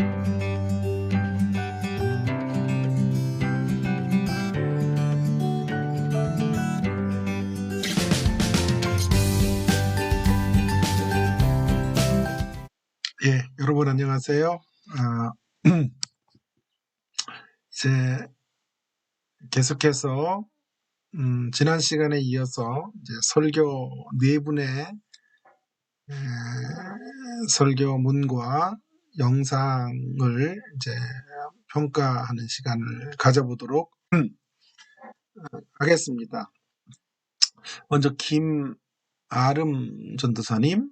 예, 여러분 안녕하세요. 이제 계속해서 지난 시간에 이어서 이제 설교 네 분의 설교문과 영상을 이제 평가하는 시간을 가져보도록 하겠습니다. 먼저 김아름 전도사님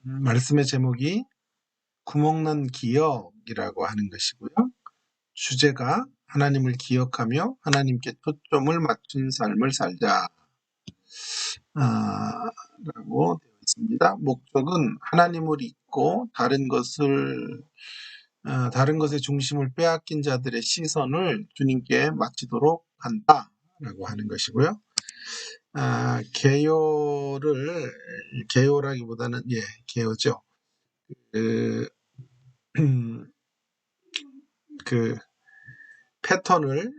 말씀의 제목이 구멍난 기억이라고 하는 것이고요. 주제가 하나님을 기억하며 하나님께 초점을 맞춘 삶을 살자 라고 되어 있습니다. 목적은 하나님을 잊고 다른 것의 중심을 빼앗긴 자들의 시선을 주님께 맞추도록 한다라고 하는 것이고요. 개요라기보다는 개요죠. 그 패턴을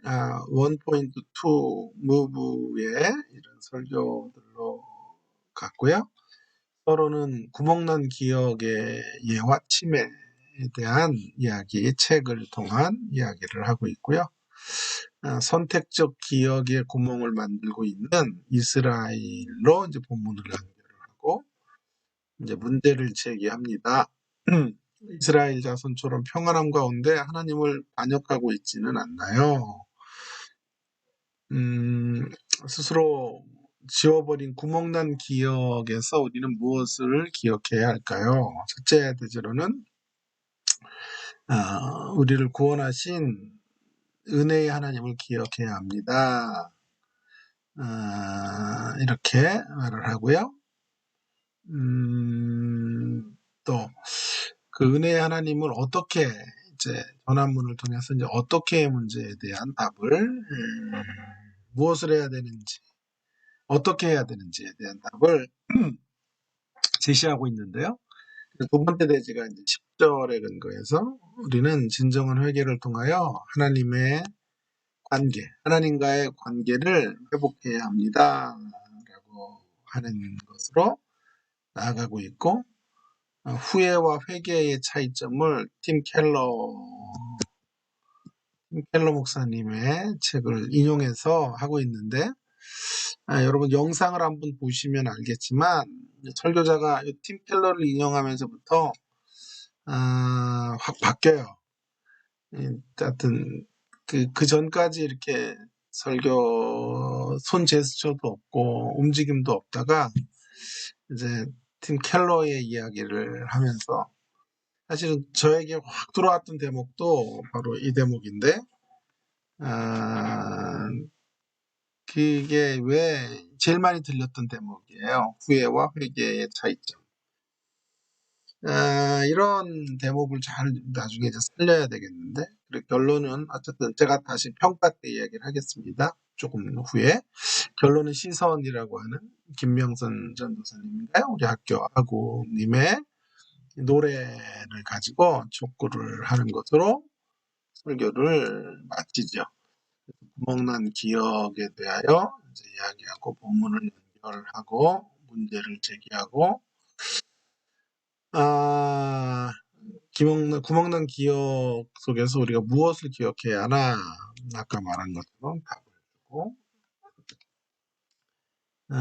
원포인트 투 무브의 이런 설교들로 갔고요. 서로는 구멍난 기억의 예화 침해에 대한 이야기, 책을 통한 이야기를 하고 있고요. 선택적 기억의 구멍을 만들고 있는 이스라엘로 이제 본문을 연결을 하고 이제 문제를 제기합니다. 이스라엘 자손처럼 평안함 가운데 하나님을 반역하고 있지는 않나요? 스스로 지워버린 구멍난 기억에서 우리는 무엇을 기억해야 할까요? 첫째 대제로는 우리를 구원하신 은혜의 하나님을 기억해야 합니다. 이렇게 말을 하고요. 또 그 은혜의 하나님을 어떻게 이제 전환문을 통해서 이제 어떻게 문제에 대한 답을 무엇을 해야 되는지 어떻게 해야 되는지에 대한 답을 제시하고 있는데요. 두 번째 대지가 이제 10절에 근거해서 우리는 진정한 회개를 통하여 하나님의 관계, 하나님과의 관계를 회복해야 합니다. 라고 하는 것으로 나아가고 있고, 후회와 회개의 차이점을 팀 켈러 목사님의 책을 인용해서 하고 있는데, 여러분 영상을 한번 보시면 알겠지만 설교자가 팀 켈러를 인용하면서부터 확 바뀌어요. 하여튼 그 전까지 이렇게 설교 손 제스처도 없고 움직임도 없다가 이제 팀 켈러의 이야기를 하면서 사실은 저에게 확 들어왔던 대목도 바로 이 대목인데 그게 왜 제일 많이 들렸던 대목이에요. 후회와 회개의 차이점. 이런 대목을 잘 나중에 이제 살려야 되겠는데, 그리고 결론은 어쨌든 제가 다시 평가 때 이야기를 하겠습니다. 조금 후에. 결론은 시선이라고 하는 김명선 전도사님인가요? 우리 학교 아구님의 노래를 가지고 촉구를 하는 것으로 설교를 마치죠. 구멍난 기억에 대하여 이제 이야기하고 본문을 연결하고 문제를 제기하고 구멍난 기억 속에서 우리가 무엇을 기억해야 하나 아까 말한 것처럼 답을 주고 그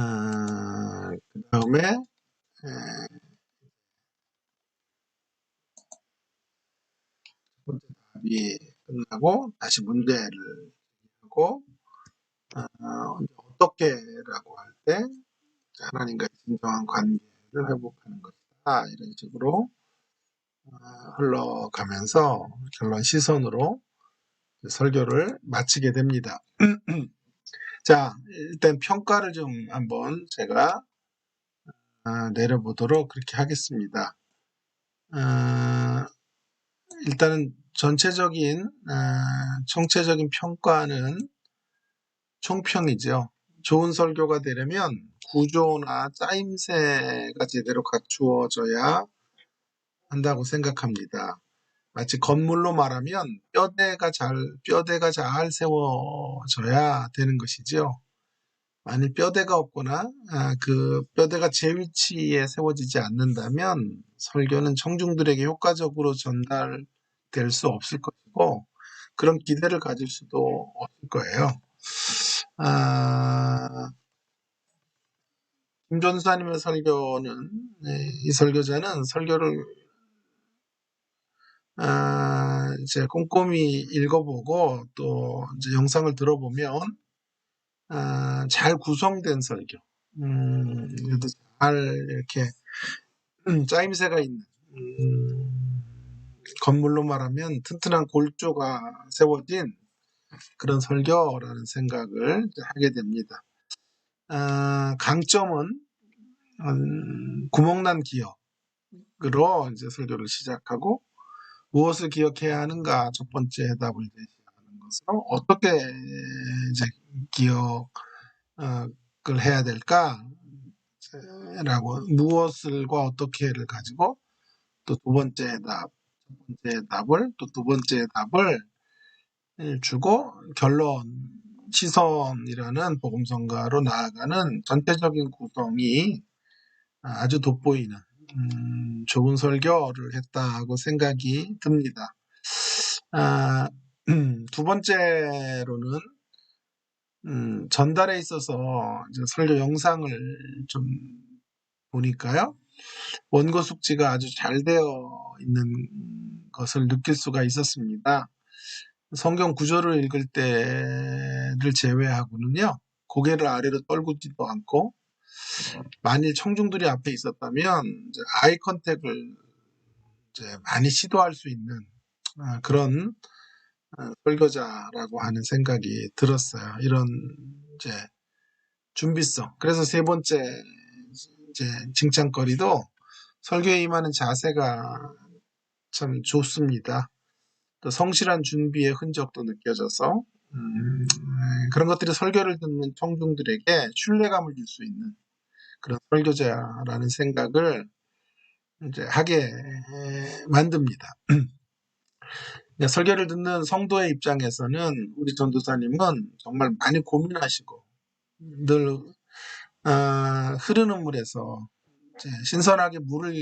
다음에 번째 답이 끝나고 다시 문제를 하고 어떻게라고 할 때 하나님과의 진정한 관계를 회복하는 것이다 이런 식으로 흘러가면서 결론 시선으로 설교를 마치게 됩니다. 자, 일단 평가를 좀 한번 제가 내려보도록 그렇게 하겠습니다. 일단은 전체적인 총체적인 평가는 총평이죠. 좋은 설교가 되려면 구조나 짜임새가 제대로 갖추어져야 한다고 생각합니다. 마치 건물로 말하면 뼈대가 잘 세워져야 되는 것이죠. 만일 뼈대가 없거나 그 뼈대가 제 위치에 세워지지 않는다면 설교는 청중들에게 효과적으로 전달될 수 없을 것이고 그런 기대를 가질 수도 없을 거예요. 김 전사님의 설교는 이 설교자는 설교를 이제 꼼꼼히 읽어보고 또 이제 영상을 들어보면 잘 구성된 설교, 그래도 잘 이렇게 짜임새가 있는 건물로 말하면 튼튼한 골조가 세워진 그런 설교라는 생각을 하게 됩니다. 강점은 구멍난 기억으로 이제 설교를 시작하고 무엇을 기억해야 하는가 첫 번째 해답을 제시하는 것으로 어떻게 이제 기억을 해야 될까 라고 무엇을과 어떻게를 가지고 또 두 번째 해답, 첫 번째 해답을 또 두 번째 해답을 주고 결론 시선이라는 복음성가로 나아가는 전체적인 구성이 아주 돋보이는 좋은 설교를 했다고 생각이 듭니다. 두 번째로는 전달에 있어서 이제 설교 영상을 좀 보니까요. 원고 숙지가 아주 잘 되어 있는 것을 느낄 수가 있었습니다. 성경 구절을 읽을 때를 제외하고는요. 고개를 아래로 떨구지도 않고 만일 청중들이 앞에 있었다면 이제 아이 컨택을 이제 많이 시도할 수 있는 그런 설교자라고 하는 생각이 들었어요. 이런 이제 준비성. 그래서 세 번째 이제 칭찬거리도 설교에 임하는 자세가 참 좋습니다. 또 성실한 준비의 흔적도 느껴져서 그런 것들이 설교를 듣는 청중들에게 신뢰감을 줄 수 있는 그런 설교자라는 생각을 이제 하게 만듭니다. 설교를 듣는 성도의 입장에서는 우리 전도사님은 정말 많이 고민하시고 늘 흐르는 물에서 이제 신선하게 물을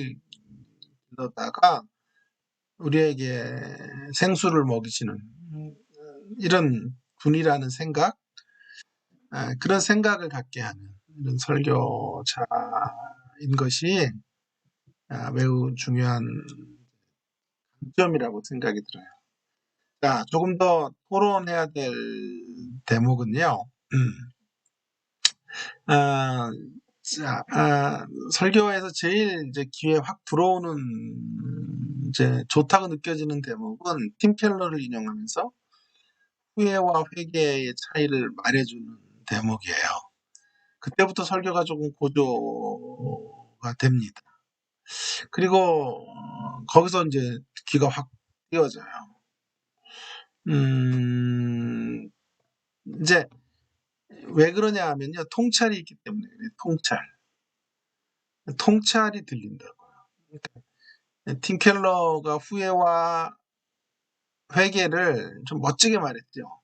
길러다가 우리에게 생수를 먹이시는 이런 분이라는 생각, 그런 생각을 갖게 하는 이런 설교자인 것이 매우 중요한 점이라고 생각이 들어요. 자, 조금 더 토론해야 될 대목은요. 설교에서 제일 이제 귀에 확 들어오는 이제 좋다고 느껴지는 대목은 팀 켈러를 인용하면서 후회와 회개의 차이를 말해주는 대목이에요. 그때부터 설교가 조금 고조가 됩니다. 그리고 거기서 이제 귀가 확 띄어져요. 이제 왜 그러냐 하면요. 통찰이 있기 때문에 그래요. 통찰이 들린다고요. 팀 켈러가 후회와 회개를 좀 멋지게 말했죠.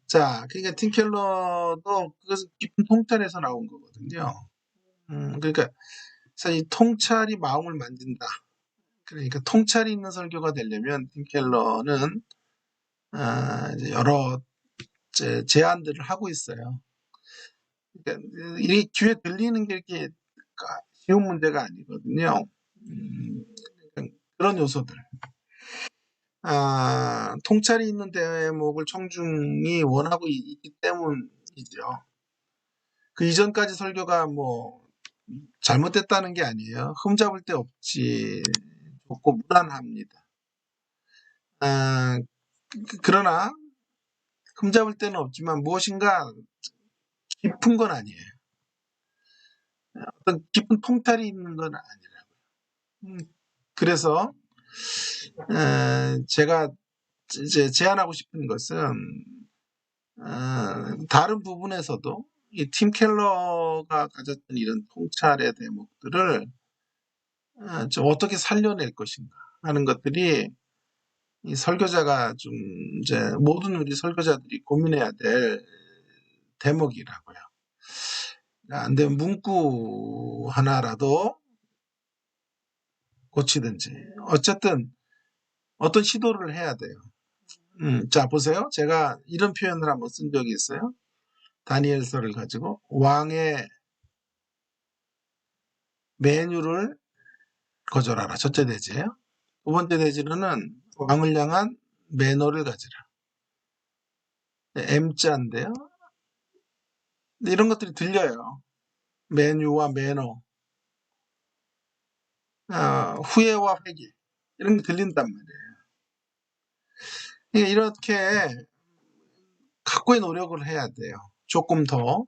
자, 그러니까 팀 켈러도 그것은 깊은 통찰에서 나온 거거든요. 그러니까 이 통찰이 마음을 만든다. 그러니까 통찰이 있는 설교가 되려면 팀 켈러는 이제 여러 제안들을 하고 있어요. 그러니까 이 귀에 들리는 게 이렇게 쉬운 문제가 아니거든요. 그런 요소들. 통찰이 있는 대목을 청중이 원하고 있기 때문이죠. 그 이전까지 설교가 뭐 잘못됐다는 게 아니에요. 흠잡을 데 없지 좋고 무난합니다. 그러나 흠잡을 데는 없지만 무엇인가 깊은 건 아니에요. 어떤 깊은 통찰이 있는 건 아니라고요. 그래서 제가 이제 제안하고 싶은 것은 다른 부분에서도 이 팀 켈러가 가졌던 이런 통찰의 대목들을 좀 어떻게 살려낼 것인가 하는 것들이 이 설교자가 좀 이제 모든 우리 설교자들이 고민해야 될 대목이라고요. 안 되면 문구 하나라도 고치든지 어쨌든 어떤 시도를 해야 돼요. 자 보세요. 제가 이런 표현을 한번 쓴 적이 있어요. 다니엘서를 가지고 왕의 메뉴를 거절하라. 첫째 대지예요. 두 번째 대지로는 왕을 향한 매너를 가지라. M자인데요. 이런 것들이 들려요. 메뉴와 매너, 후회와 회개 이런 게 들린단 말이에요. 그러니까 이렇게 각고의 노력을 해야 돼요. 조금 더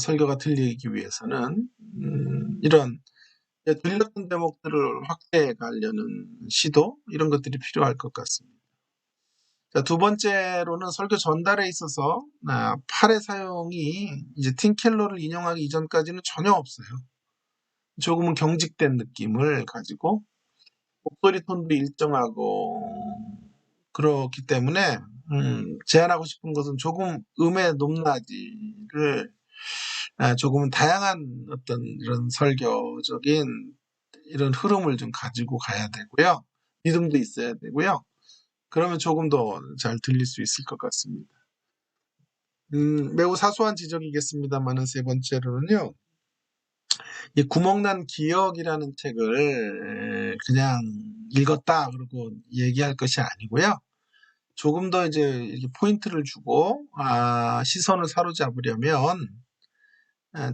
설교가 들리기 위해서는 이런 들렸던 대목들을 확대해 가려는 시도 이런 것들이 필요할 것 같습니다. 자, 두 번째로는 설교 전달에 있어서 팔의 사용이 이제 팀켈러를 인용하기 이전까지는 전혀 없어요. 조금은 경직된 느낌을 가지고 목소리 톤도 일정하고 그렇기 때문에 제안하고 싶은 것은 조금 음의 높낮이를 조금은 다양한 어떤 이런 설교적인 이런 흐름을 좀 가지고 가야 되고요. 리듬도 있어야 되고요. 그러면 조금 더 잘 들릴 수 있을 것 같습니다. 매우 사소한 지적이겠습니다만은 세 번째로는요. 이 구멍난 기억이라는 책을 그냥 읽었다 그러고 얘기할 것이 아니고요. 조금 더 이제 이렇게 포인트를 주고 시선을 사로잡으려면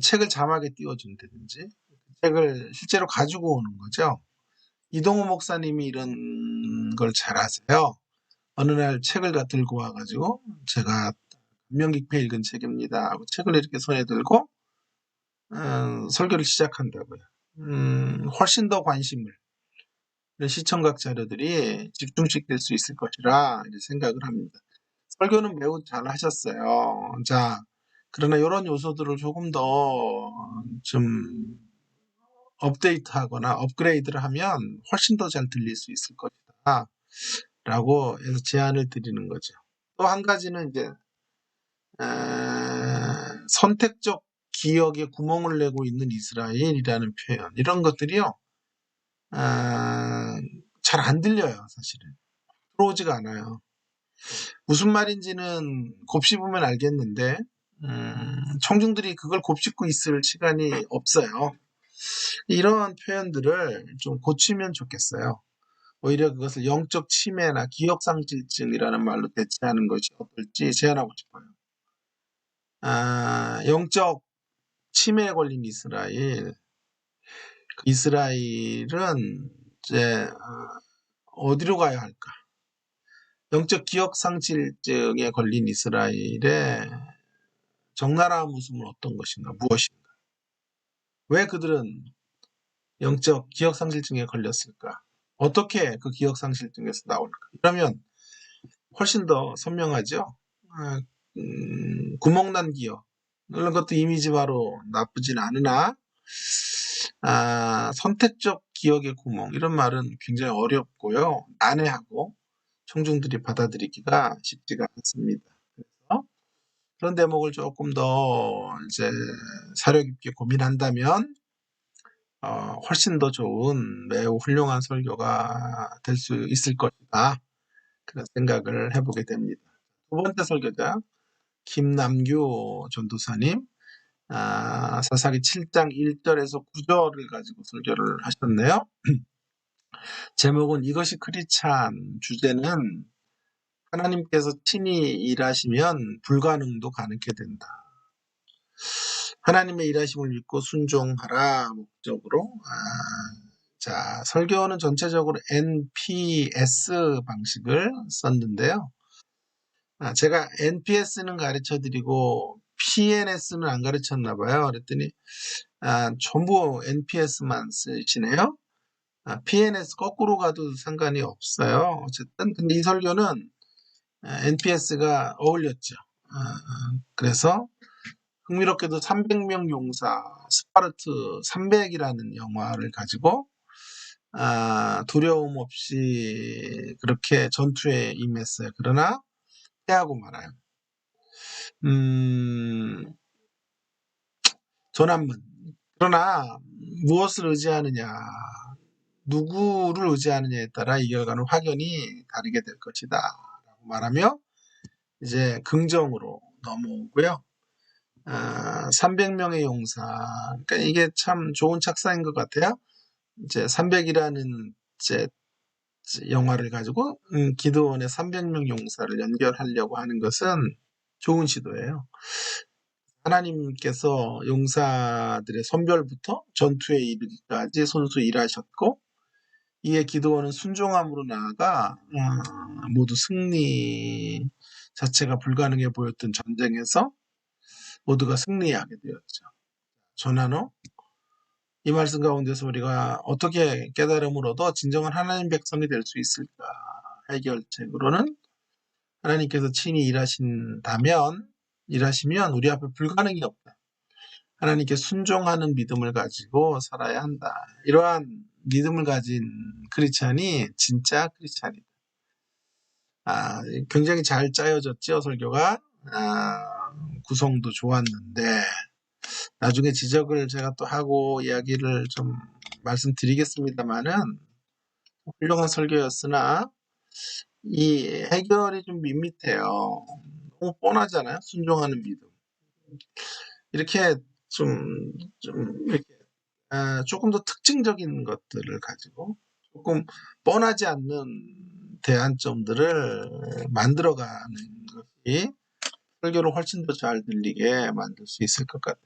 책을 자막에 띄워준다든지 책을 실제로 가지고 오는 거죠. 이동호 목사님이 이런 걸 잘하세요. 어느 날 책을 들고 와가지고 제가 감명 깊게 읽은 책입니다 하고 책을 이렇게 손에 들고 설교를 시작한다고요. 훨씬 더 관심을 시청각 자료들이 집중시킬 수 있을 것이라 생각을 합니다. 설교는 매우 잘 하셨어요. 자, 그러나 이런 요소들을 조금 더 좀 업데이트하거나 업그레이드를 하면 훨씬 더 잘 들릴 수 있을 것이다. 라고 해서 제안을 드리는 거죠. 또 한 가지는 이제 선택적 기억에 구멍을 내고 있는 이스라엘이라는 표현 이런 것들이요. 잘 안 들려요. 사실은. 들어오지가 않아요. 무슨 말인지는 곱씹으면 알겠는데 청중들이 그걸 곱씹고 있을 시간이 없어요. 이런 표현들을 좀 고치면 좋겠어요. 오히려 그것을 영적 치매나 기억상실증이라는 말로 대체하는 것이 어떨지 제안하고 싶어요. 영적 치매에 걸린 이스라엘. 이스라엘은 이제 어디로 가야 할까? 영적 기억상실증에 걸린 이스라엘의 적나라한 모습은 어떤 것인가? 무엇인가? 왜 그들은 영적 기억상실증에 걸렸을까? 어떻게 그 기억상실증에서 나올까? 그러면 훨씬 더 선명하죠. 구멍난 기억 이런 것도 이미지화로 나쁘진 않으나 선택적 기억의 구멍 이런 말은 굉장히 어렵고요. 난해하고 청중들이 받아들이기가 쉽지가 않습니다. 그래서 그런 대목을 조금 더 이제 사려 깊게 고민한다면 훨씬 더 좋은 매우 훌륭한 설교가 될 수 있을 것이다. 그런 생각을 해보게 됩니다. 두 번째 설교자 김남규 전도사님 사사기 7장 1절에서 9절을 가지고 설교를 하셨네요. 제목은 이것이 크리찬, 주제는 하나님께서 친히 일하시면 불가능도 가능케 된다. 하나님의 일하심을 믿고 순종하라 목적으로 자, 설교는 전체적으로 NPS 방식을 썼는데요. 제가 NPS는 가르쳐드리고 PNS는 안 가르쳤나 봐요. 그랬더니 전부 NPS만 쓰시네요. PNS 거꾸로 가도 상관이 없어요. 어쨌든 근데 이 설교는 NPS가 어울렸죠. 그래서 흥미롭게도 300명 용사 스파르트 300이라는 영화를 가지고 두려움 없이 그렇게 전투에 임했어요. 그러나 패하고 말아요. 조남문. 그러나 무엇을 의지하느냐, 누구를 의지하느냐에 따라 이 결과는 확연히 다르게 될 것이다 라고 말하며 이제 긍정으로 넘어오고요. 300명의 용사. 그러니까 이게 참 좋은 착사인 것 같아요. 이제 300이라는 이제 영화를 가지고 기드온의 300명 용사를 연결하려고 하는 것은 좋은 시도예요. 하나님께서 용사들의 선별부터 전투에 이르기까지 손수 일하셨고, 이에 기드온은 순종함으로 나아가 모두 승리 자체가 불가능해 보였던 전쟁에서 모두가 승리하게 되었죠. 전하노? 이 말씀 가운데서 우리가 어떻게 깨달음을 얻어 진정한 하나님 백성이 될 수 있을까? 해결책으로는 하나님께서 친히 일하시면 우리 앞에 불가능이 없다. 하나님께 순종하는 믿음을 가지고 살아야 한다. 이러한 믿음을 가진 크리스찬이 진짜 크리스찬이다. 굉장히 잘 짜여졌죠, 설교가. 구성도 좋았는데 나중에 지적을 제가 또 하고 이야기를 좀 말씀드리겠습니다만은 훌륭한 설교였으나 이 해결이 좀 밋밋해요. 너무 뻔하잖아요. 순종하는 믿음. 이렇게 이렇게 조금 더 특징적인 것들을 가지고 조금 뻔하지 않는 대안점들을 만들어가는 것이 설교를 훨씬 더 잘 들리게 만들 수 있을 것 같아요.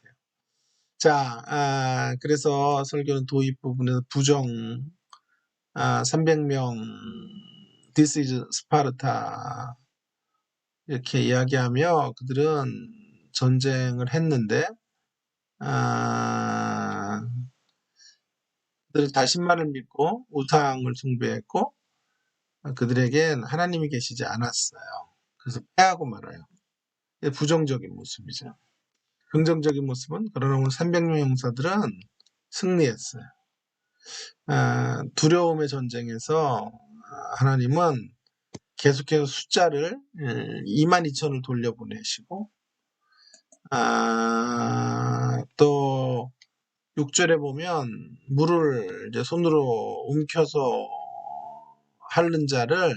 자, 그래서 설교는 도입 부분에서 부정 300명 This is 스파르타 이렇게 이야기하며 그들은 전쟁을 했는데 그들은 자신만을 믿고 우상을 숭배했고 그들에겐 하나님이 계시지 않았어요. 그래서 패하고 말아요. 부정적인 모습이죠. 긍정적인 모습은 그러나 오늘 300명 용사들은 승리했어요. 두려움의 전쟁에서 하나님은 계속해서 숫자를 22,000을 돌려보내시고 또 6절에 보면 물을 이제 손으로 움켜서 핥는 자를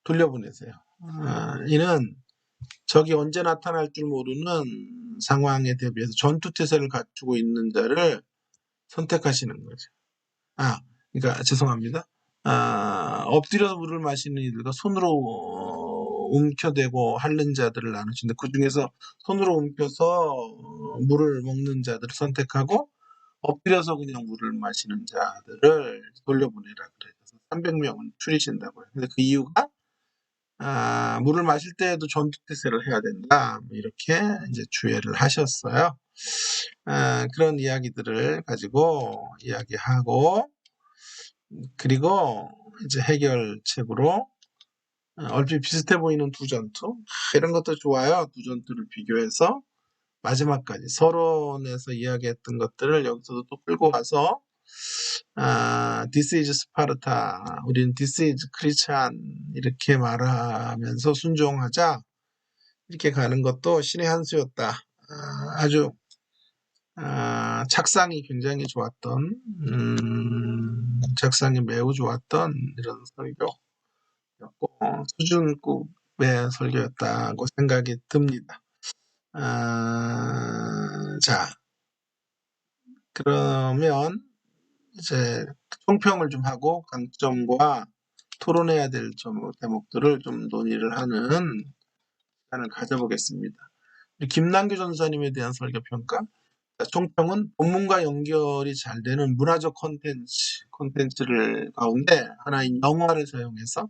돌려보내세요. 이는 적이 언제 나타날 줄 모르는 상황에 대비해서 전투태세를 갖추고 있는 자를 선택하시는 거죠. 그러니까 죄송합니다. 엎드려서 물을 마시는 이들과 손으로 움켜대고 핥는 자들을 나누시는데 그 중에서 손으로 움켜서 물을 먹는 자들을 선택하고 엎드려서 그냥 물을 마시는 자들을 돌려보내라 그래서 300명을 추리신다고요. 근데 그 이유가 물을 마실 때에도 전투태세를 해야 된다. 이렇게 이제 주의를 하셨어요. 그런 이야기들을 가지고 이야기하고 그리고 이제 해결책으로 얼핏 비슷해 보이는 두 전투 이런 것도 좋아요. 두 전투를 비교해서 마지막까지 서론에서 이야기했던 것들을 여기서도 또 끌고 와서 This is 스파르타, 우리는 This is 크리스찬 이렇게 말하면서 순종하자 이렇게 가는 것도 신의 한 수였다. 아주 착상이 굉장히 좋았던 작상이 매우 좋았던 이런 설교였고 수준급의 설교였다고 생각이 듭니다. 자, 그러면 이제 총평을 좀 하고 강점과 토론해야 될 대목들을 좀 논의를 하는 시간을 가져보겠습니다. 김남규 전사님에 대한 설교평가. 총평은 본문과 연결이 잘 되는 문화적 콘텐츠를 가운데 하나인 영화를 사용해서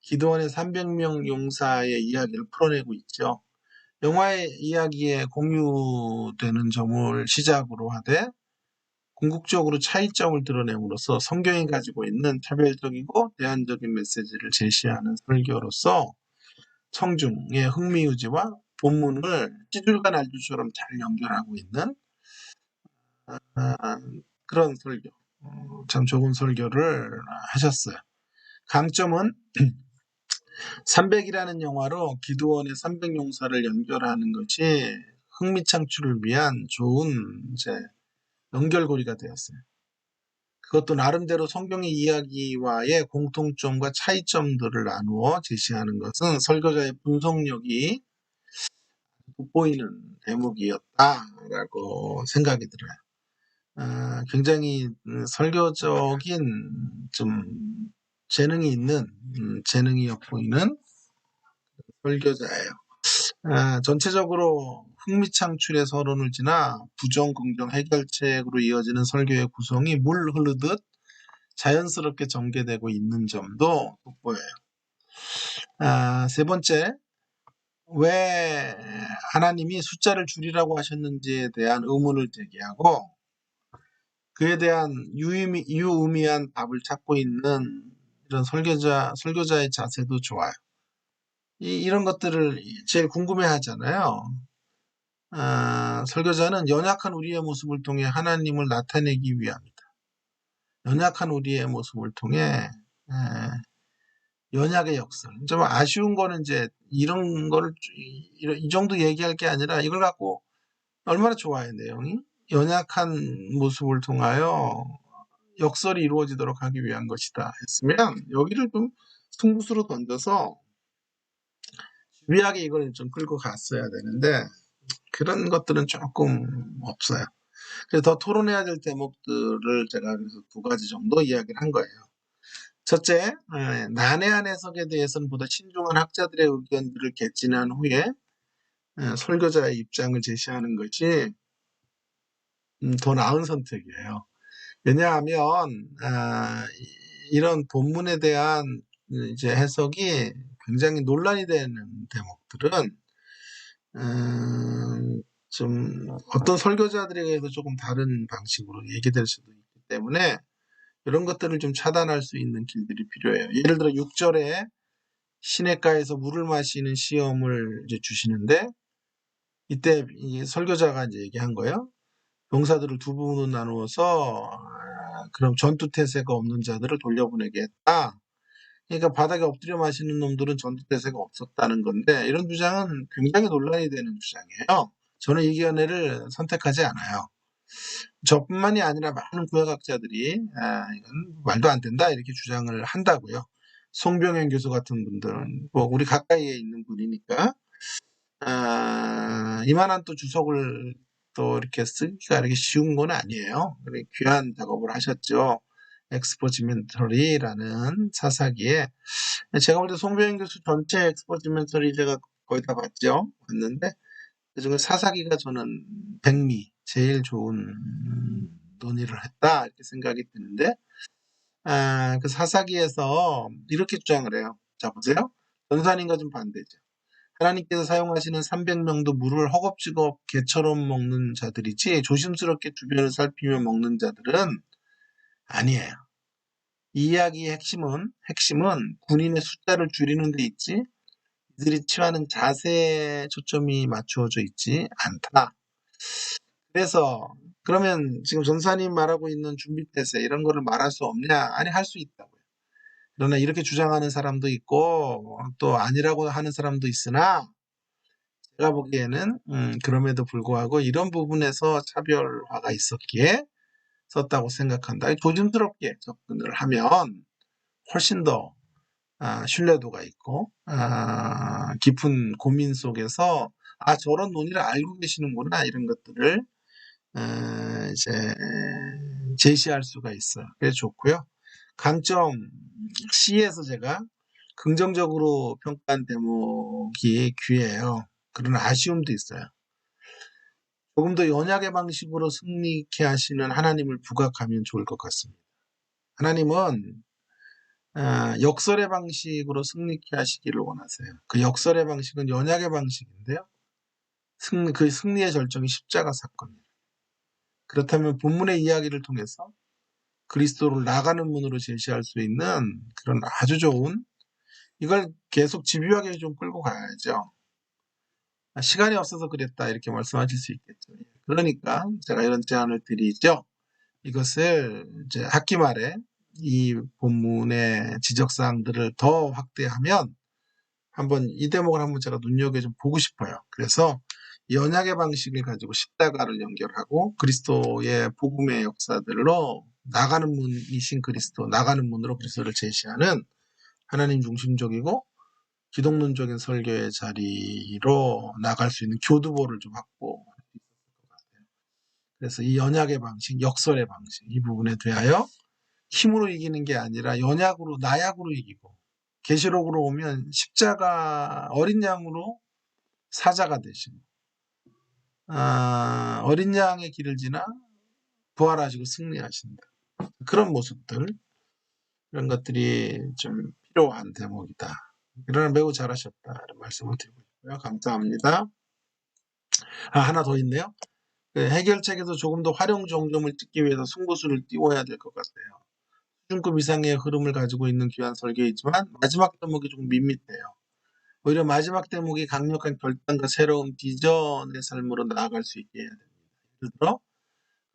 기드온의 300명 용사의 이야기를 풀어내고 있죠. 영화의 이야기에 공유되는 점을 시작으로 하되 궁극적으로 차이점을 드러냄으로써 성경이 가지고 있는 차별적이고 대안적인 메시지를 제시하는 설교로서 청중의 흥미유지와 본문을 찌줄과 날줄처럼 잘 연결하고 있는 그런 설교, 참 좋은 설교를 하셨어요. 강점은 300이라는 영화로 기드원의 300용사를 연결하는 것이 흥미창출을 위한 좋은 연결고리가 되었어요. 그것도 나름대로 성경의 이야기와의 공통점과 차이점들을 나누어 제시하는 것은 설교자의 분석력이 돋보이는 대목이었다라고 생각이 들어요. 굉장히 설교적인 좀 재능이 있는 재능이 엿보이는 설교자예요. 전체적으로 흥미창출의 서론을 지나 부정, 긍정, 해결책으로 이어지는 설교의 구성이 물 흐르듯 자연스럽게 전개되고 있는 점도 돋보여요. 세 번째, 왜 하나님이 숫자를 줄이라고 하셨는지에 대한 의문을 제기하고 그에 대한 유의미한 답을 찾고 있는 이런 설교자의 자세도 좋아요. 이런 것들을 제일 궁금해 하잖아요. 설교자는 연약한 우리의 모습을 통해 하나님을 나타내기 위함이다. 연약한 우리의 모습을 통해 연약의 역설. 좀 아쉬운 거는 이제 이런 거를 이 정도 얘기할 게 아니라 이걸 갖고 얼마나 좋아요, 내용이. 연약한 모습을 통하여 역설이 이루어지도록 하기 위한 것이다 했으면 여기를 좀 승부수로 던져서 집요하게 이걸 좀 끌고 갔어야 되는데 그런 것들은 조금 없어요. 그래서 더 토론해야 될 대목들을 제가 그래서 2가지 정도 이야기를 한 거예요. 첫째, 난해한 해석에 대해서는 보다 신중한 학자들의 의견들을 개진한 후에 설교자의 입장을 제시하는 것이 더 나은 선택이에요. 왜냐하면 이런 본문에 대한 이제 해석이 굉장히 논란이 되는 대목들은 좀 어떤 설교자들에 의해서 조금 다른 방식으로 얘기될 수도 있기 때문에 이런 것들을 좀 차단할 수 있는 길들이 필요해요. 예를 들어 6절에 시냇가에서 물을 마시는 시험을 이제 주시는데 이때 이 설교자가 이제 얘기한 거예요. 병사들을 2부분으로 나누어서 그럼 전투 태세가 없는 자들을 돌려보내게 했다. 그러니까 바닥에 엎드려 마시는 놈들은 전투 태세가 없었다는 건데 이런 주장은 굉장히 논란이 되는 주장이에요. 저는 이 견해를 선택하지 않아요. 저뿐만이 아니라 많은 구약학자들이 이건 말도 안 된다 이렇게 주장을 한다고요. 송병현 교수 같은 분들은 뭐 우리 가까이에 있는 분이니까 이만한 또 주석을 또 이렇게 쓰기가 이렇게 쉬운 건 아니에요. 귀한 작업을 하셨죠. 엑스포지멘터리라는 사사기에 제가 볼 때 송병현 교수 전체 엑스포지멘터리 제가 거의 다 봤는데 그중에 사사기가 저는 백미 제일 좋은 논의를 했다 이렇게 생각이 드는데 그 사사기에서 이렇게 주장을 해요. 자 보세요. 전사님과 좀 반대죠. 하나님께서 사용하시는 300명도 물을 허겁지겁 개처럼 먹는 자들이지 조심스럽게 주변을 살피며 먹는 자들은 아니에요. 이 이야기의 핵심은 군인의 숫자를 줄이는 데 있지 이들이 취하는 자세에 초점이 맞추어져 있지 않다. 그래서 그러면 지금 전사님 말하고 있는 준비태세 이런 거를 말할 수 없냐? 아니 할 수 있다고요. 그러나 이렇게 주장하는 사람도 있고 또 아니라고 하는 사람도 있으나 제가 보기에는 그럼에도 불구하고 이런 부분에서 차별화가 있었기에 썼다고 생각한다. 조심스럽게 접근을 하면 훨씬 더 신뢰도가 있고 깊은 고민 속에서 저런 논의를 알고 계시는구나 이런 것들을 이제 제시할 수가 있어요. 그래서 좋고요. 강점 C에서 제가 긍정적으로 평가한 대목이 귀해요. 그런 아쉬움도 있어요. 조금 더 연약의 방식으로 승리케 하시는 하나님을 부각하면 좋을 것 같습니다. 하나님은 역설의 방식으로 승리케 하시기를 원하세요. 그 역설의 방식은 연약의 방식인데요. 그 승리의 절정이 십자가 사건이에요. 그렇다면 본문의 이야기를 통해서 그리스도를 나가는 문으로 제시할 수 있는 그런 아주 좋은 이걸 계속 집요하게 좀 끌고 가야죠. 시간이 없어서 그랬다 이렇게 말씀하실 수 있겠죠. 그러니까 제가 이런 제안을 드리죠. 이것을 이제 학기 말에 이 본문의 지적사항들을 더 확대하면 한번 이 대목을 한번 제가 눈여겨 좀 보고 싶어요. 그래서 연약의 방식을 가지고 십자가를 연결하고 그리스도의 복음의 역사들로 나가는 문이신 그리스도, 나가는 문으로 그리스도를 제시하는 하나님 중심적이고 기독론적인 설교의 자리로 나갈 수 있는 교두보를 좀 확보할 수 있을 것 같아요. 그래서 이 연약의 방식, 역설의 방식 이 부분에 대하여 힘으로 이기는 게 아니라 연약으로 나약으로 이기고 계시록으로 오면 십자가 어린 양으로 사자가 되시고 어린 양의 길을 지나 부활하시고 승리하신다. 그런 모습들 이런 것들이 좀 필요한 대목이다. 그러나 매우 잘하셨다. 이런 말씀을 드리고 싶고요. 감사합니다. 하나 더 있네요. 해결책에서 조금 더 활용 정점을 찍기 위해서 승부수를 띄워야 될 것 같아요. 수준급 이상의 흐름을 가지고 있는 귀한 설교이지만 마지막 대목이 조금 밋밋해요. 오히려 마지막 대목이 강력한 결단과 새로운 비전의 삶으로 나아갈 수 있게 해야 됩니다. 예를 들어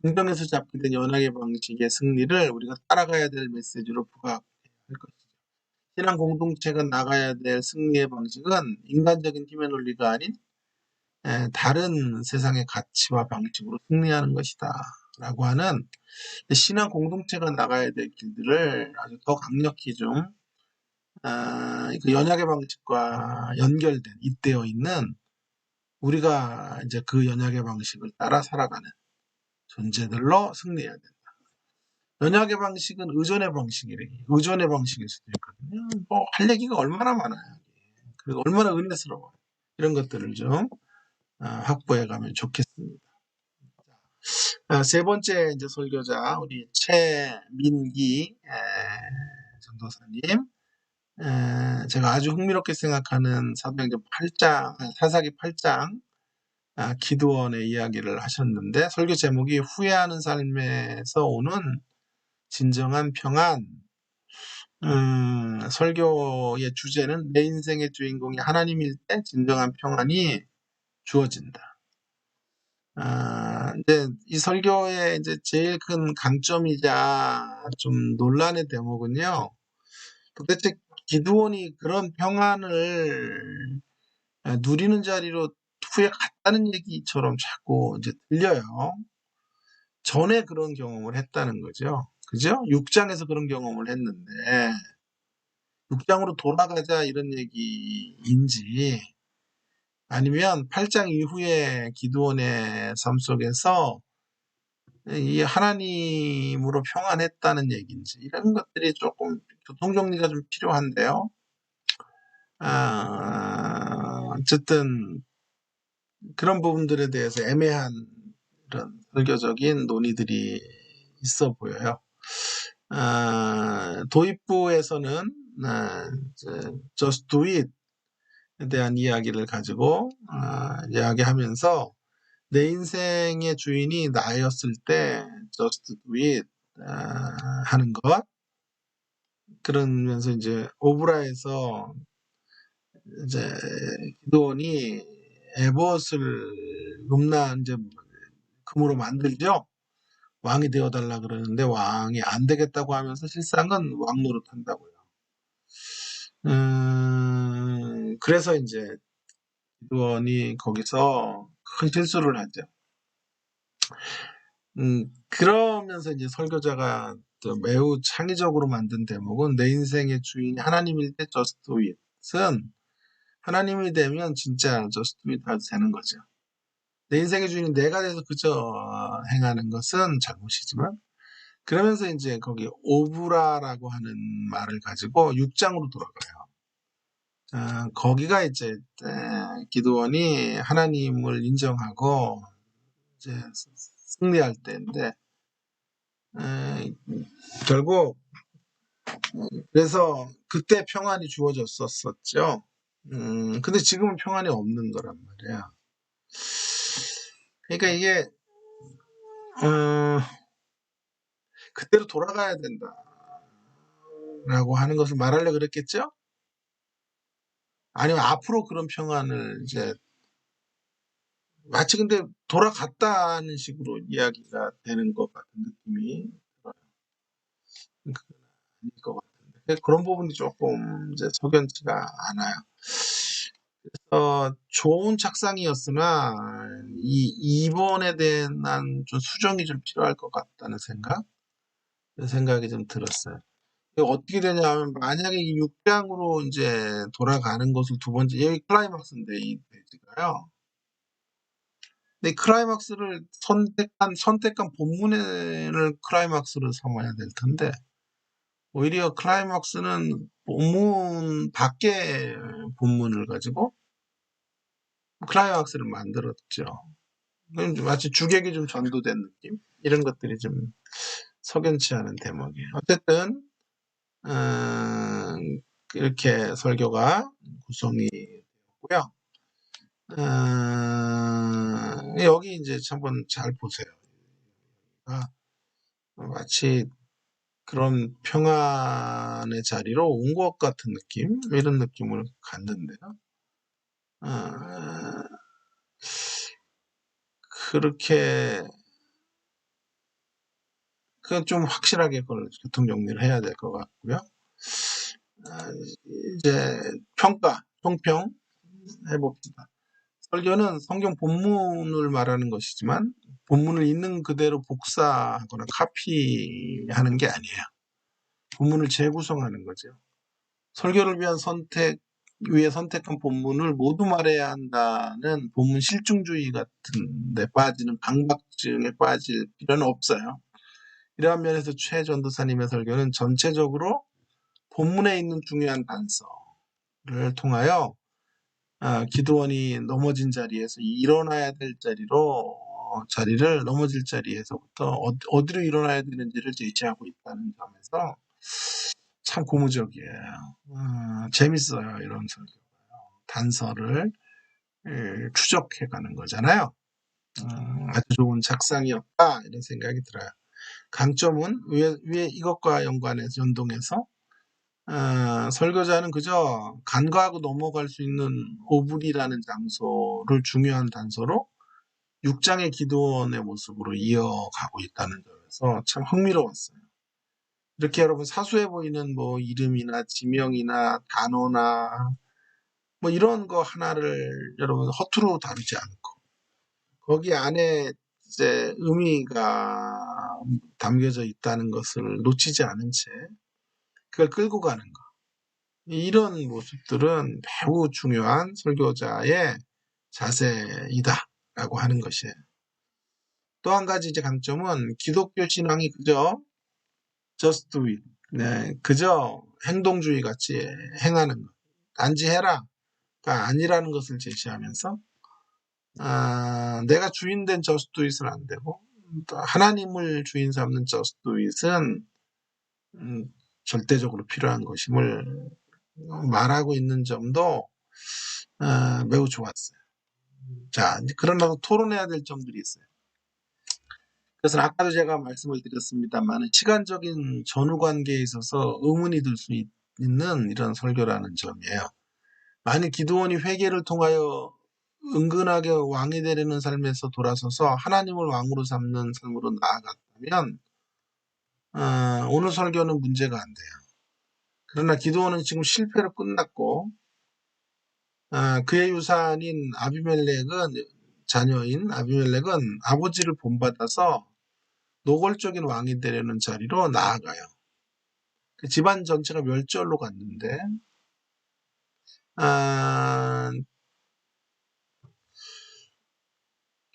긍정에서 잡게 된 연합의 방식의 승리를 우리가 따라가야 될 메시지로 부각해야 할 것이죠. 신앙 공동체가 나가야 될 승리의 방식은 인간적인 힘의 논리가 아닌 다른 세상의 가치와 방식으로 승리하는 것이다. 라고 하는 신앙 공동체가 나가야 될 길들을 아주 더 강력히 좀 그 연약의 방식과 연결된 잇대어 있는 우리가 이제 그 연약의 방식을 따라 살아가는 존재들로 승리해야 된다. 연약의 방식은 의존의 방식이래. 의존의 방식일 수도 있거든요. 뭐 할 얘기가 얼마나 많아요. 그리고 얼마나 은혜스러워. 이런 것들을 좀 확보해 가면 좋겠습니다. 세 번째 이제 설교자 우리 최민기 전도사님. 제가 아주 흥미롭게 생각하는 사도행전 8장, 사사기 8장 기드원의 이야기를 하셨는데 설교 제목이 후회하는 삶에서 오는 진정한 평안. 설교의 주제는 내 인생의 주인공이 하나님일 때 진정한 평안이 주어진다. 근데 이 설교의 이제 제일 큰 강점이자 좀 논란의 대목은요. 도대체 기드온이 그런 평안을 누리는 자리로 후에 갔다는 얘기처럼 자꾸 이제 들려요. 전에 그런 경험을 했다는 거죠. 그죠? 6장에서 그런 경험을 했는데 6장으로 돌아가자 이런 얘기인지 아니면 8장 이후에 기드온의 삶 속에서 이 하나님으로 평안했다는 얘기인지 이런 것들이 조금 교통정리가 좀 필요한데요. 어쨌든 그런 부분들에 대해서 애매한 이런 설교적인 논의들이 있어 보여요. 도입부에서는 Just Do It에 대한 이야기를 가지고 이야기하면서 내 인생의 주인이 나였을 때 Just Do It 하는 것. 그러면서 이제 오브라에서 이제 기도원이 에봇을 높나 이제 금으로 만들죠. 왕이 되어달라 그러는데 왕이 안 되겠다고 하면서 실상은 왕 노릇한다고요. 그래서 이제 기도원이 거기서 큰 실수를 하죠. 그러면서 이제 설교자가 또 매우 창의적으로 만든 대목은 내 인생의 주인이 하나님일 때 just do it은 하나님이 되면 진짜 just do it 해도 되는 거죠. 내 인생의 주인이 내가 돼서 그저 행하는 것은 잘못이지만 그러면서 이제 거기 오브라라고 하는 말을 가지고 6장으로 돌아가요. 거기가 이제 기드원이 하나님을 인정하고 이제 승리할 때인데 결국 그래서 그때 평안이 주어졌었죠. 근데 지금은 평안이 없는 거란 말이야. 그러니까 이게 그때로 돌아가야 된다라고 하는 것을 말하려고 그랬겠죠? 아니면 앞으로 그런 평안을 이제 마치 근데 돌아갔다는 식으로 이야기가 되는 것 같은 느낌이 들어요. 그건 아닐 것 같은데. 그런 부분이 조금 이제 석연치가 않아요. 좋은 착상이었으나 이번에 대한 좀 수정이 좀 필요할 것 같다는 생각이 좀 들었어요. 어떻게 되냐면 만약에 이 6장으로 이제 돌아가는 것을 두 번째 여기 클라이막스인데 이 페이지가요. 근데 이 클라이막스를 선택한 본문을 클라이막스로 삼아야 될 텐데 오히려 클라이막스는 본문 밖에 본문을 가지고 클라이막스를 만들었죠. 마치 주객이 좀 전도된 느낌 이런 것들이 좀 석연치 않은 대목이에요. 어쨌든 이렇게 설교가 구성이 되었고요. 여기 이제 한번 잘 보세요. 마치 그런 평안의 자리로 온 것 같은 느낌 이런 느낌을 갖는데요. 그렇게 좀 확실하게 그걸 교통 정리를 해야 될 것 같고요. 이제 총평 해봅시다. 설교는 성경 본문을 말하는 것이지만 본문을 있는 그대로 복사하거나 카피하는 게 아니에요. 본문을 재구성하는 거죠. 설교를 위해 선택한 본문을 모두 말해야 한다는 본문 실증주의 같은 데 빠지는 강박증에 빠질 필요는 없어요. 이러한 면에서 최 전도사님의 설교는 전체적으로 본문에 있는 중요한 단서를 통하여 기도원이 넘어진 자리에서 일어나야 될 자리를 넘어질 자리에서부터 어디로 일어나야 되는지를 제시하고 있다는 점에서 참 고무적이에요. 재밌어요. 이런 설교. 단서를 추적해 가는 거잖아요. 아주 좋은 작상이었다 이런 생각이 들어요. 강점은 위에 이것과 연동해서 설교자는 그저 간과하고 넘어갈 수 있는 오불이라는 장소를 중요한 단서로 6장의 기도원의 모습으로 이어가고 있다는 점에서 참 흥미로웠어요. 이렇게 여러분 사소해 보이는 뭐 이름이나 지명이나 단어나 뭐 이런 거 하나를 여러분 허투루 다루지 않고 거기 안에 이제 의미가 담겨져 있다는 것을 놓치지 않은 채 그걸 끌고 가는 거. 이런 모습들은 매우 중요한 설교자의 자세이다라고 하는 것이에요. 또 한 가지 이제 강점은 기독교 신앙이 그저 just do it, 네, 그저 행동주의 같이 행하는 것, 단지 해라가 아니라는 것을 제시하면서 내가 주인된 just do it은 안 되고 또 하나님을 주인 삼는 just do it은 절대적으로 필요한 것임을 말하고 있는 점도 매우 좋았어요. 자, 그러나 토론해야 될 점들이 있어요. 그래서 아까도 제가 말씀을 드렸습니다만 시간적인 전후 관계에 있어서 의문이 들 수 있는 이런 설교라는 점이에요. 만일 기드온이 회개를 통하여 은근하게 왕이 되려는 삶에서 돌아서서 하나님을 왕으로 삼는 삶으로 나아갔다면 오늘 설교는 문제가 안 돼요. 그러나 기드온은 지금 실패로 끝났고 그의 유산인 자녀인 아비멜렉은 아버지를 본받아서 노골적인 왕이 되려는 자리로 나아가요. 그 집안 전체가 멸절로 갔는데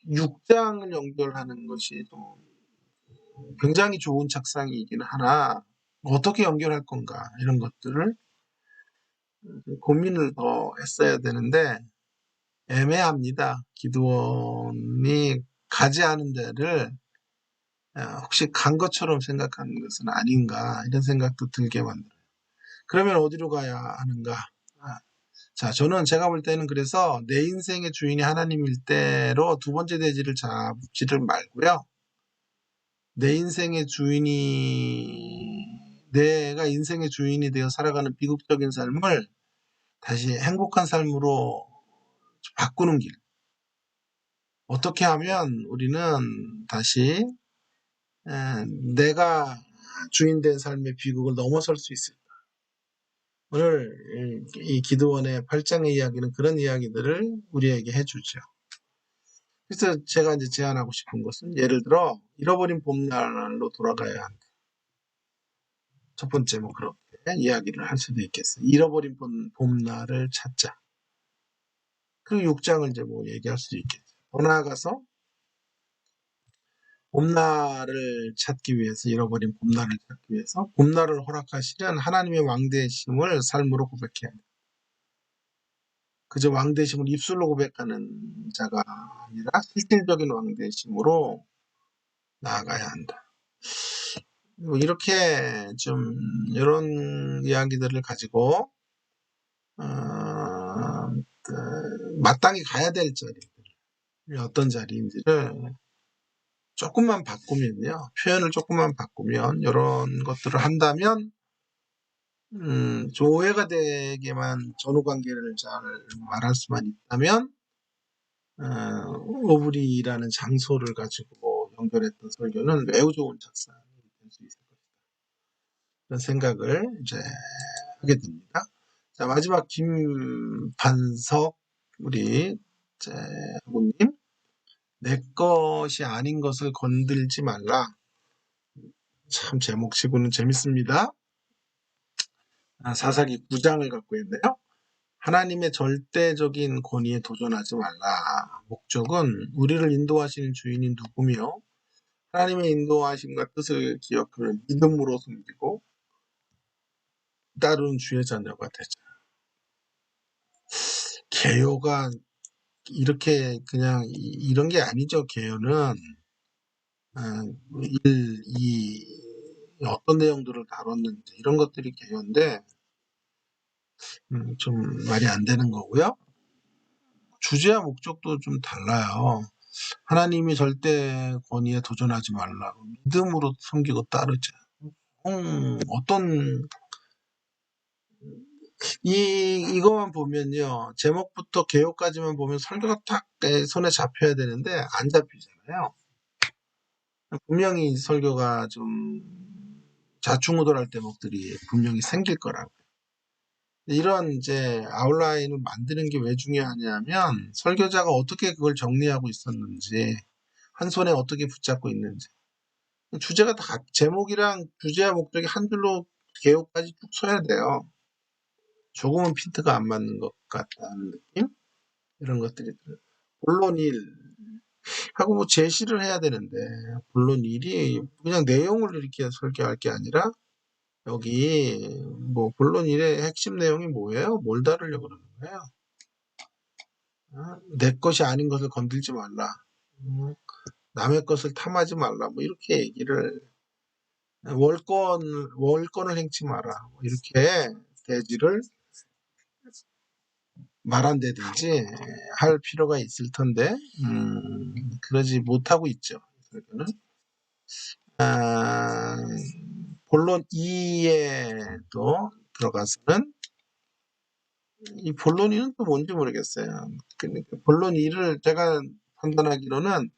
6장을 연결하는 것이 좀 굉장히 좋은 착상이긴 하나 어떻게 연결할 건가 이런 것들을 고민을 더 했어야 되는데 애매합니다. 기드온이 가지 않은 데를 혹시 간 것처럼 생각하는 것은 아닌가 이런 생각도 들게 만들어요. 그러면 어디로 가야 하는가? 자, 저는 제가 볼 때는 그래서 내 인생의 주인이 하나님일 때로 두 번째 대지를 잡지를 말고요. 내가 인생의 주인이 되어 살아가는 비극적인 삶을 다시 행복한 삶으로 바꾸는 길. 어떻게 하면 우리는 다시 내가 주인된 삶의 비극을 넘어설 수 있을까? 오늘 이 기도원의 8장의 이야기는 그런 이야기들을 우리에게 해주죠. 그래서 제가 이제 제안하고 싶은 것은 예를 들어 잃어버린 봄날로 돌아가야 한다. 첫 번째 뭐 그렇게 이야기를 할 수도 있겠어요. 잃어버린 봄날을 찾자. 그리고 6장을 이제 뭐 얘기할 수도 있겠죠. 더 나아가서 봄날을 찾기 위해서 잃어버린 봄날을 찾기 위해서 봄날을 허락하시는 하나님의 왕되심을 삶으로 고백해야 합니다. 그저 왕되심을 입술로 고백하는 자가 아니라 실질적인 왕되심으로 나아가야 한다. 이렇게 좀 이런 이야기들을 가지고 그 마땅히 가야 될 자리, 어떤 자리인지를 조금만 바꾸면요, 표현을 조금만 바꾸면 이런 것들을 한다면 좀 오해가 되게만 전후 관계를 잘 말할 수만 있다면 오브리라는 장소를 가지고 연결했던 설교는 매우 좋은 작상이 될 수 있을 것이다. 그런 생각을 이제 하게 됩니다. 자, 마지막 김반석 우리 아버님, 내 것이 아닌 것을 건들지 말라. 참 제목치고는 재밌습니다. 사사기 9장을 갖고 있네요. 하나님의 절대적인 권위에 도전하지 말라. 목적은 우리를 인도하시는 주인이 누구며 하나님의 인도하심과 뜻을 기억하는 믿음으로 섬기고 따르는 주의 자녀가 되자. 개요가 이렇게 그냥 이런 게 아니죠. 개요는 어떤 내용들을 다뤘는지 이런 것들이 개요인데 좀 말이 안 되는 거고요. 주제와 목적도 좀 달라요. 하나님이 절대 권위에 도전하지 말라고 믿음으로 섬기고 따르자. 어떤 이거만 보면요, 제목부터 개요까지만 보면 설교가 딱 손에 잡혀야 되는데 안 잡히잖아요. 분명히 설교가 좀 좌충우돌할 대목들이 분명히 생길 거라고. 이런 이제 아웃라인을 만드는 게 왜 중요하냐면 설교자가 어떻게 그걸 정리하고 있었는지, 한 손에 어떻게 붙잡고 있는지. 주제가 다 제목이랑 주제와 목적이 한 줄로 개요까지 쭉 써야 돼요. 조금은 핀트가 안 맞는 것 같다는 느낌? 이런 것들이 들어요. 본론 1 하고 뭐 제시를 해야 되는데 본론 1이 그냥 내용을 이렇게 설교할 게 아니라 여기 뭐 본론 1의 핵심 내용이 뭐예요? 뭘 다루려고 그러는 거예요? 내 것이 아닌 것을 건들지 말라. 남의 것을 탐하지 말라. 뭐 이렇게 얘기를 월권을 행치 마라. 뭐 이렇게 대지를 말한다든지 할 필요가 있을 텐데 그러지 못하고 있죠. 그러면 본론 2에도 들어가서는 이 본론 2는 또 뭔지 모르겠어요. 그러니까 본론 2를 제가 판단하기로는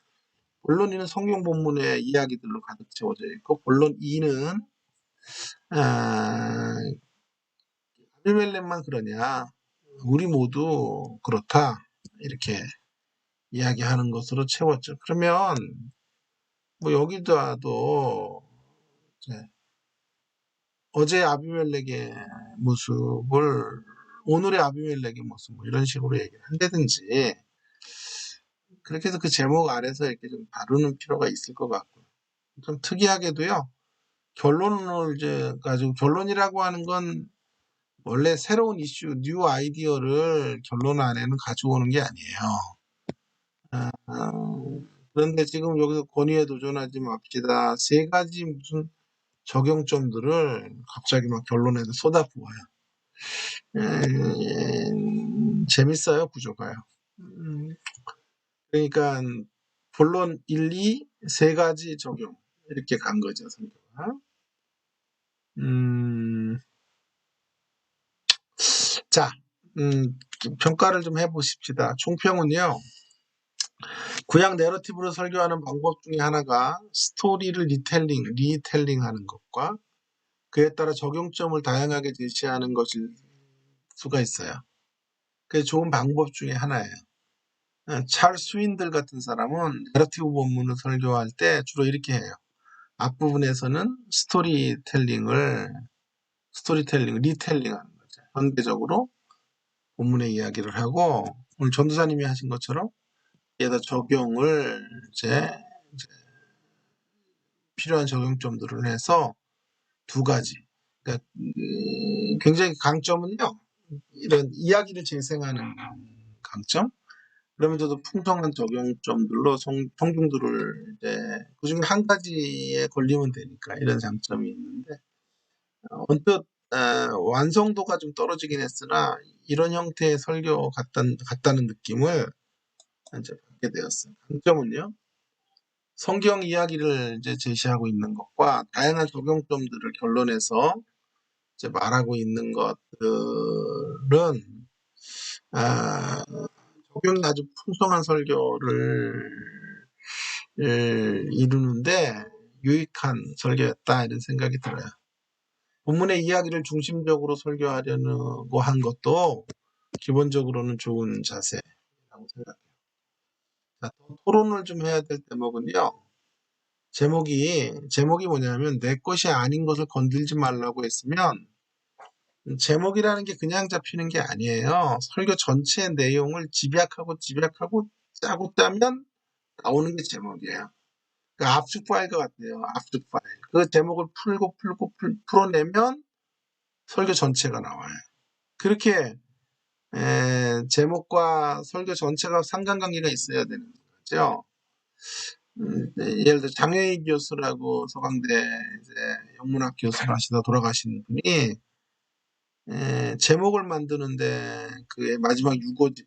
본론 2는 성경 본문의 이야기들로 가득 채워져 있고 본론 2는 아비멜렉만 그러냐, 우리 모두 그렇다, 이렇게 이야기하는 것으로 채웠죠. 그러면 뭐 여기다도 어제 아비멜렉의 모습을 오늘의 아비멜렉의 모습 뭐 이런 식으로 얘기를 한다든지 그렇게 해서 그 제목 아래서 이렇게 좀 다루는 필요가 있을 것 같고요. 좀 특이하게도요, 결론을 이제 가지고, 결론이라고 하는 건 원래 새로운 이슈, 뉴 아이디어를 결론 안에는 가져오는 게 아니에요. 그런데 지금 여기서 권위에 도전하지 맙시다. 세 가지 무슨 적용점들을 갑자기 막 결론에서 쏟아부어요. 재밌어요, 구조가요. 그러니까 본론 1, 2, 세 가지 적용 이렇게 간 거죠, 설교가. 자, 평가를 좀 해보십시다. 총평은요, 구약 내러티브로 설교하는 방법 중에 하나가 스토리를 리텔링 하는 것과 그에 따라 적용점을 다양하게 제시하는 것일 수가 있어요. 그게 좋은 방법 중에 하나예요. 찰스 스윈들 같은 사람은 내러티브 본문을 설교할 때 주로 이렇게 해요. 앞부분에서는 리텔링하는 거죠. 현대적으로 본문의 이야기를 하고 오늘 전도사님이 하신 것처럼 여기에다 적용을 이제 필요한 적용점들을 해서 두 가지. 그러니까 굉장히 강점은요. 이런 이야기를 재생하는 강점. 그러면서도 풍성한 적용점들로 성경들을 이제 그중에 한 가지에 걸리면 되니까 이런 장점이 있는데 언뜻 완성도가 좀 떨어지긴 했으나 이런 형태의 설교 같다는 느낌을 이제 받게 되었어요. 강점은요. 성경 이야기를 이제 제시하고 있는 것과 다양한 적용점들을 결론해서 이제 말하고 있는 것들은 적용이 아주 풍성한 설교를 이루는데 유익한 설교였다 이런 생각이 들어요. 본문의 이야기를 중심적으로 설교하려고 한 것도 기본적으로는 좋은 자세라고 생각해요. 자, 또 토론을 좀 해야 될 대목은요. 제목이 뭐냐면 내 것이 아닌 것을 건들지 말라고 했으면 제목이라는 게 그냥 잡히는 게 아니에요. 설교 전체 내용을 집약하고 짜고 짜면 나오는 게 제목이에요. 그 압축 파일과 같아요. 압축 파일. 그 제목을 풀어내면 설교 전체가 나와요. 그렇게 제목과 설교 전체가 상관관계가 있어야 되는 거죠. 예를 들어 장혜희 교수라고 서강대 이제 영문학 교수를 하시다 돌아가신 분이 제목을 만드는데 그의 마지막 유고책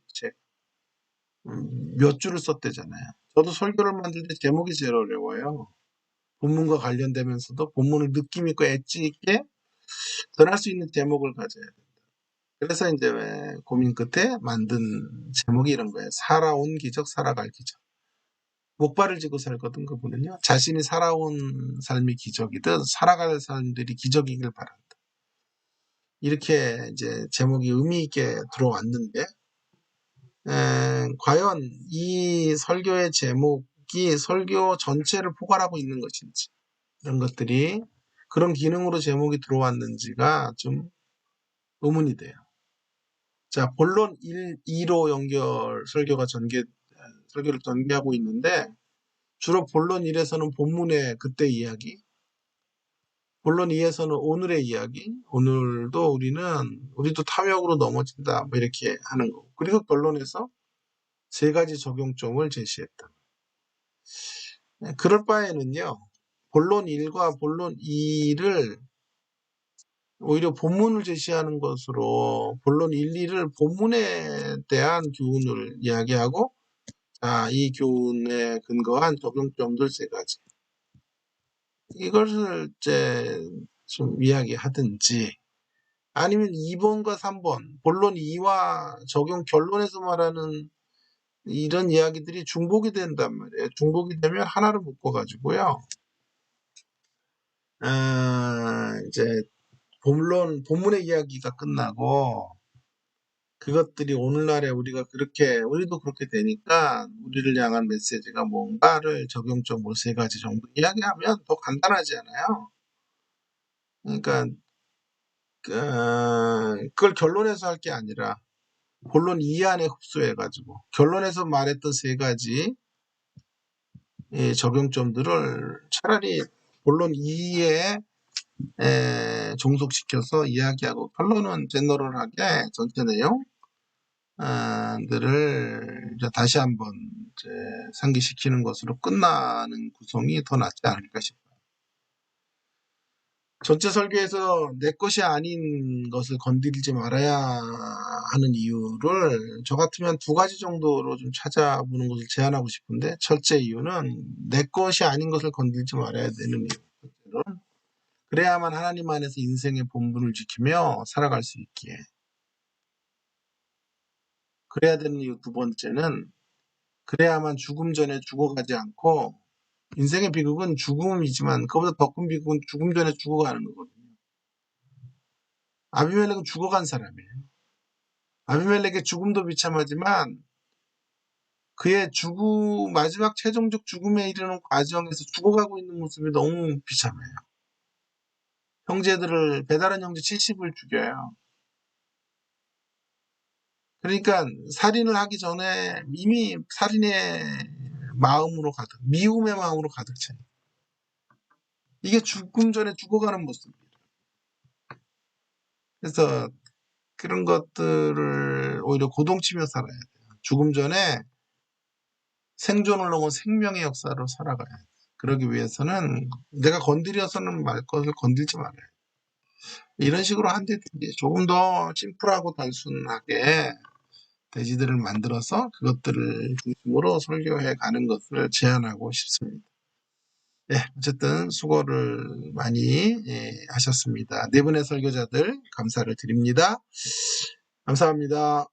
몇 줄을 썼대잖아요. 저도 설교를 만들 때 제목이 제일 어려워요. 본문과 관련되면서도 본문을 느낌 있고 엣지 있게 전할 수 있는 제목을 가져야 돼요. 그래서 이제 고민 끝에 만든 제목이 이런 거예요. 살아온 기적, 살아갈 기적. 목발을 쥐고 살거든 그분은요. 자신이 살아온 삶이 기적이든 살아갈 삶들이 기적이길 바란다. 이렇게 이제 제목이 의미 있게 들어왔는데 과연 이 설교의 제목이 설교 전체를 포괄하고 있는 것인지 이런 것들이 그런 기능으로 제목이 들어왔는지가 좀 의문이 돼요. 자, 본론 2로 설교를 전개하고 있는데 주로 본론 1에서는 본문의 그때 이야기, 본론 2에서는 오늘의 이야기, 우리도 탐욕으로 넘어진다, 뭐 이렇게 하는 거고. 그리고 결론에서 세 가지 적용점을 제시했다. 그럴 바에는요, 본론 1과 본론 2를 오히려 본문을 제시하는 것으로 본론 1, 2를 본문에 대한 교훈을 이야기하고 이 교훈에 근거한 적용점들 세 가지. 이것을 이제 좀 이야기하든지 아니면 2번과 3번, 본론 2와 적용 결론에서 말하는 이런 이야기들이 중복이 된단 말이에요. 중복이 되면 하나를 묶어가지고요. 이제 본문의 이야기가 끝나고 그것들이 오늘날에 우리도 그렇게 되니까 우리를 향한 메시지가 뭔가를 적용점으로 세 가지 정도 이야기하면 더 간단하지 않아요. 그러니까 그걸 결론에서 할 게 아니라 본론 2 안에 흡수해가지고 결론에서 말했던 세 가지 적용점들을 차라리 본론 2에 종속시켜서 이야기하고 결론은 제너럴하게 전체 내용 들을 다시 한번 상기시키는 것으로 끝나는 구성이 더 낫지 않을까 싶어요. 전체 설교에서 내 것이 아닌 것을 건드리지 말아야 하는 이유를 저 같으면 두 가지 정도로 좀 찾아보는 것을 제안하고 싶은데 첫째 이유는 내 것이 아닌 것을 건드리지 말아야 되는 이유. 그래야만 하나님 안에서 인생의 본분을 지키며 살아갈 수 있기에. 그래야 되는 이유 두 번째는 그래야만 죽음 전에 죽어가지 않고, 인생의 비극은 죽음이지만 그보다 더 큰 비극은 죽음 전에 죽어가는 거거든요. 아비멜렉은 죽어간 사람이에요. 아비멜렉의 죽음도 비참하지만 그의 마지막 최종적 죽음에 이르는 과정에서 죽어가고 있는 모습이 너무 비참해요. 배다른 형제 70을 죽여요. 그러니까 살인을 하기 전에 이미 살인의 마음으로 미움의 마음으로 가득 차요. 이게 죽음 전에 죽어가는 모습이에요. 그래서 그런 것들을 오히려 고동치며 살아야 돼요. 죽음 전에 생존을 넘어 생명의 역사로 살아가야 돼요. 그러기 위해서는 내가 건드려서는 말 것을 건들지 말아요. 이런 식으로 한데 조금 더 심플하고 단순하게 대지들을 만들어서 그것들을 중심으로 설교해 가는 것을 제안하고 싶습니다. 예, 어쨌든 수고를 많이 하셨습니다. 네 분의 설교자들 감사를 드립니다. 감사합니다.